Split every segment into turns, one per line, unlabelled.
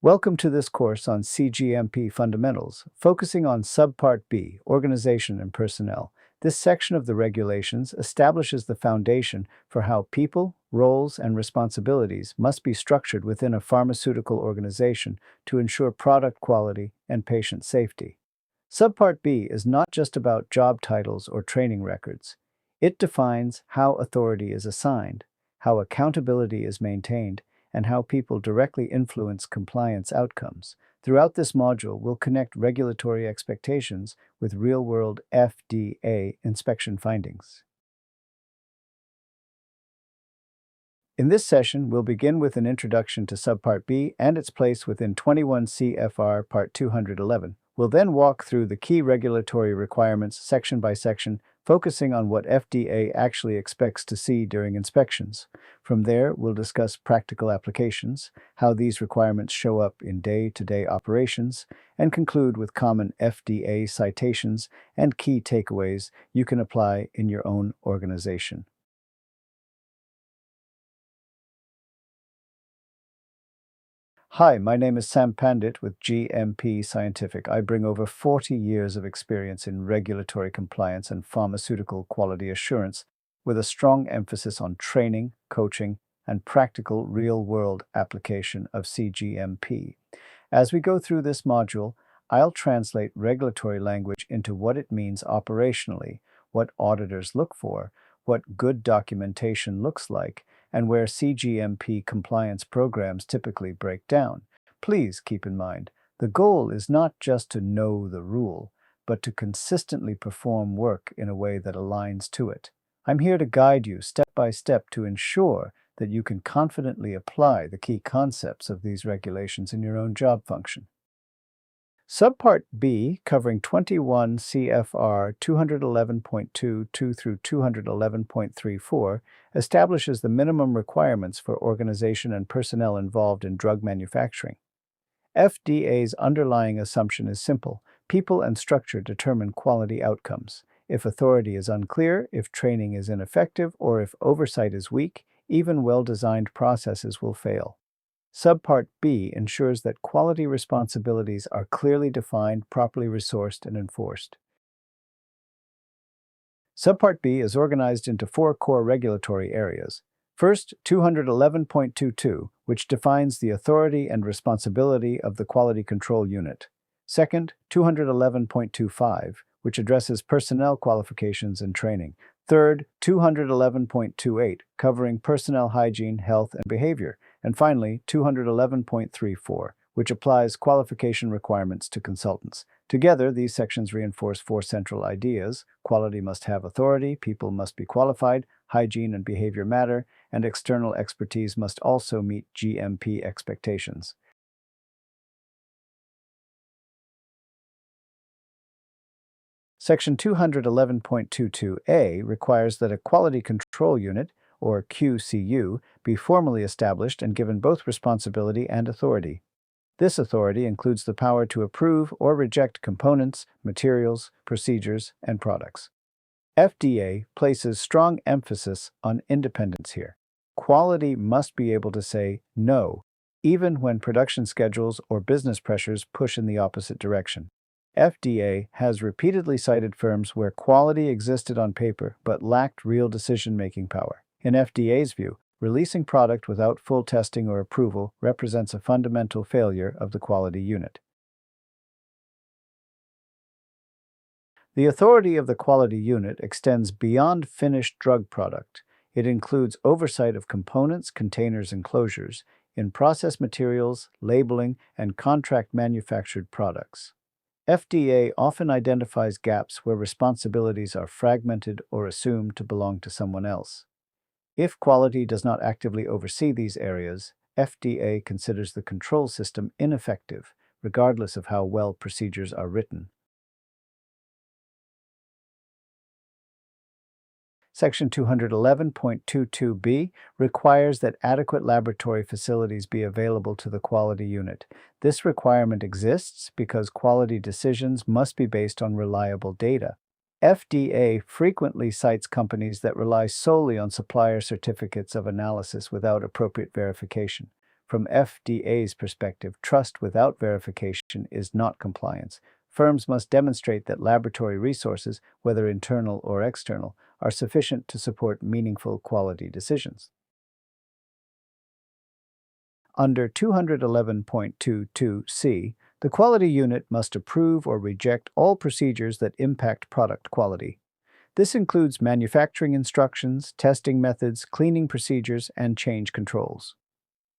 Welcome to this course on cGMP fundamentals, focusing on Subpart B, organization and personnel. This section of the regulations establishes the foundation for how people, roles, and responsibilities must be structured within a pharmaceutical organization to ensure product quality and patient safety. Subpart B is not just about job titles or training records. It defines how authority is assigned, how accountability is maintained, and how people directly influence compliance outcomes. Throughout this module, we'll connect regulatory expectations with real-world FDA inspection findings. In this session, we'll begin with an introduction to Subpart B and its place within 21 CFR Part 211. We'll then walk through the key regulatory requirements section by section, focusing on what FDA actually expects to see during inspections. From there, we'll discuss practical applications, how these requirements show up in day-to-day operations, and conclude with common FDA citations and key takeaways you can apply in your own organization. Hi, my name is Sam Pandit with GMP Scientific. I bring over 40 years of experience in regulatory compliance and pharmaceutical quality assurance, with a strong emphasis on training, coaching, and practical real-world application of cGMP. As we go through this module, I'll translate regulatory language into what it means operationally, what auditors look for, what good documentation looks like, and where cGMP compliance programs typically break down. Please keep in mind, the goal is not just to know the rule, but to consistently perform work in a way that aligns to it. I'm here to guide you step by step to ensure that you can confidently apply the key concepts of these regulations in your own job function. Subpart B, covering 21 CFR 211.22 through 211.34, establishes the minimum requirements for organization and personnel involved in drug manufacturing. FDA's underlying assumption is simple: people and structure determine quality outcomes. If authority is unclear, if training is ineffective, or if oversight is weak, even well-designed processes will fail. Subpart B ensures that quality responsibilities are clearly defined, properly resourced, and enforced. Subpart B is organized into four core regulatory areas. First, 211.22, which defines the authority and responsibility of the Quality Control Unit. Second, 211.25, which addresses personnel qualifications and training. Third, 211.28, covering personnel hygiene, health, and behavior. And finally, 211.34, which applies qualification requirements to consultants. Together, these sections reinforce four central ideas: quality must have authority, people must be qualified, hygiene and behavior matter, and external expertise must also meet GMP expectations. Section 211.22a requires that a quality control unit, or QCU, be formally established and given both responsibility and authority. This authority includes the power to approve or reject components, materials, procedures, and products. FDA places strong emphasis on independence here. Quality must be able to say no, even when production schedules or business pressures push in the opposite direction. FDA has repeatedly cited firms where quality existed on paper but lacked real decision-making power. In FDA's view, releasing product without full testing or approval represents a fundamental failure of the quality unit. The authority of the quality unit extends beyond finished drug product. It includes oversight of components, containers, and closures, in process materials, labeling, and contract manufactured products. FDA often identifies gaps where responsibilities are fragmented or assumed to belong to someone else. If quality does not actively oversee these areas, FDA considers the control system ineffective, regardless of how well procedures are written. Section 211.22b requires that adequate laboratory facilities be available to the quality unit. This requirement exists because quality decisions must be based on reliable data. FDA frequently cites companies that rely solely on supplier certificates of analysis without appropriate verification. From FDA's perspective, trust without verification is not compliance. Firms must demonstrate that laboratory resources, whether internal or external, are sufficient to support meaningful quality decisions. Under 211.22c, the quality unit must approve or reject all procedures that impact product quality. This includes manufacturing instructions, testing methods, cleaning procedures, and change controls.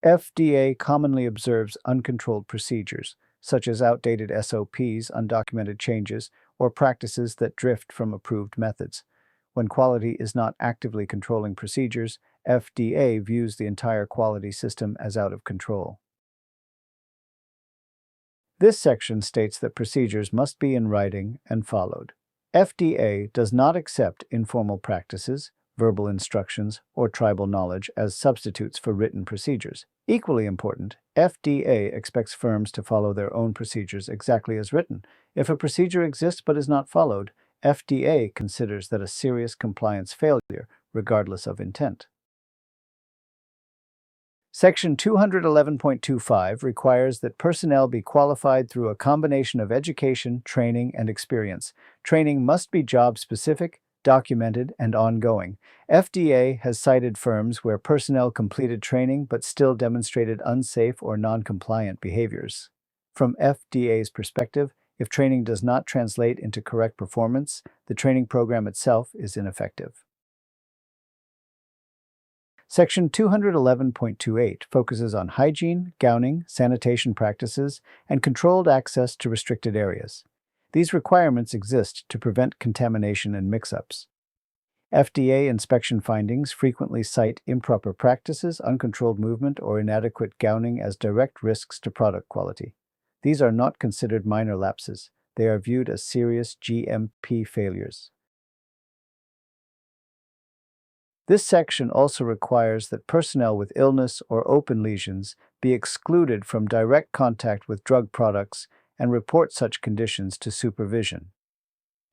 FDA commonly observes uncontrolled procedures, such as outdated SOPs, undocumented changes, or practices that drift from approved methods. When quality is not actively controlling procedures, FDA views the entire quality system as out of control. This section states that procedures must be in writing and followed. FDA does not accept informal practices, verbal instructions, or tribal knowledge as substitutes for written procedures. Equally important, FDA expects firms to follow their own procedures exactly as written. If a procedure exists but is not followed, FDA considers that a serious compliance failure, regardless of intent. Section 211.25 requires that personnel be qualified through a combination of education, training, and experience. Training must be job-specific, documented, and ongoing. FDA has cited firms where personnel completed training but still demonstrated unsafe or non-compliant behaviors. From FDA's perspective, if training does not translate into correct performance, the training program itself is ineffective. Section 211.28 focuses on hygiene, gowning, sanitation practices, and controlled access to restricted areas. These requirements exist to prevent contamination and mix-ups. FDA inspection findings frequently cite improper practices, uncontrolled movement, or inadequate gowning as direct risks to product quality. These are not considered minor lapses. They are viewed as serious GMP failures. This section also requires that personnel with illness or open lesions be excluded from direct contact with drug products and report such conditions to supervision.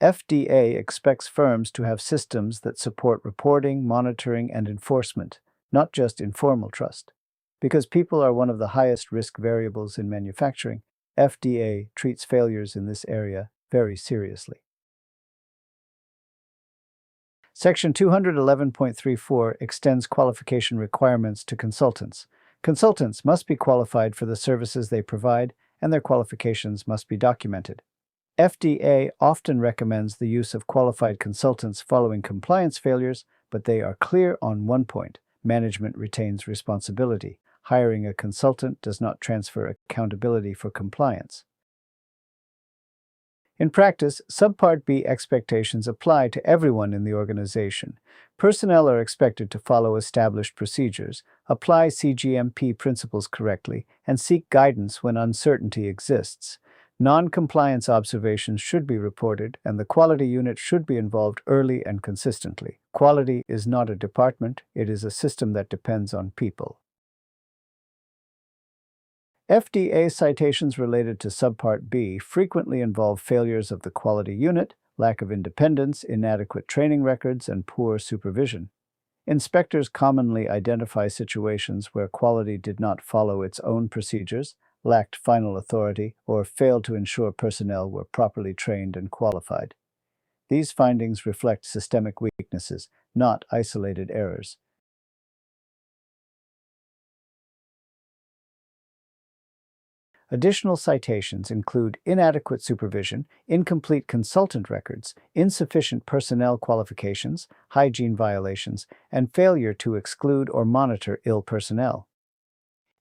FDA expects firms to have systems that support reporting, monitoring, and enforcement, not just informal trust. Because people are one of the highest risk variables in manufacturing, FDA treats failures in this area very seriously. Section 211.34 extends qualification requirements to consultants. Consultants must be qualified for the services they provide, and their qualifications must be documented. FDA often recommends the use of qualified consultants following compliance failures, but they are clear on one point: management retains responsibility. Hiring a consultant does not transfer accountability for compliance. In practice, Subpart B expectations apply to everyone in the organization. Personnel are expected to follow established procedures, apply cGMP principles correctly, and seek guidance when uncertainty exists. Non-compliance observations should be reported, and the quality unit should be involved early and consistently. Quality is not a department, it is a system that depends on people. FDA citations related to Subpart B frequently involve failures of the quality unit, lack of independence, inadequate training records, and poor supervision. Inspectors commonly identify situations where quality did not follow its own procedures, lacked final authority, or failed to ensure personnel were properly trained and qualified. These findings reflect systemic weaknesses, not isolated errors. Additional citations include inadequate supervision, incomplete consultant records, insufficient personnel qualifications, hygiene violations, and failure to exclude or monitor ill personnel.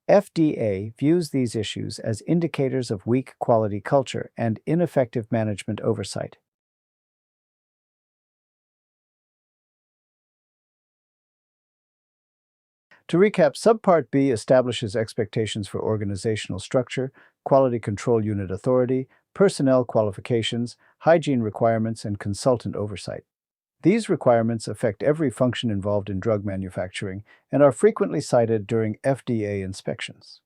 FDA views these issues as indicators of weak quality culture and ineffective management oversight. To recap, Subpart B establishes expectations for organizational structure, quality control unit authority, personnel qualifications, hygiene requirements, and consultant oversight. These requirements affect every function involved in drug manufacturing and are frequently cited during FDA inspections.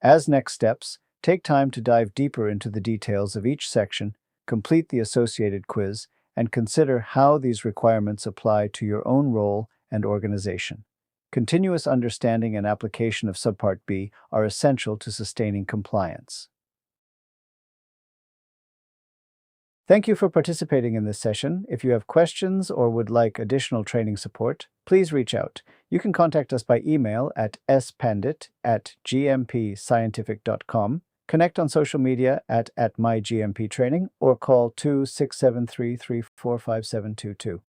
As next steps, take time to dive deeper into the details of each section, complete the associated quiz, and consider how these requirements apply to your own role and organization. Continuous understanding and application of Subpart B are essential to sustaining compliance. Thank you for participating in this session. If you have questions or would like additional training support, please reach out. You can contact us by email at spandit@gmpscientific.com, connect on social media at mygmptraining, or call 2673 345 722.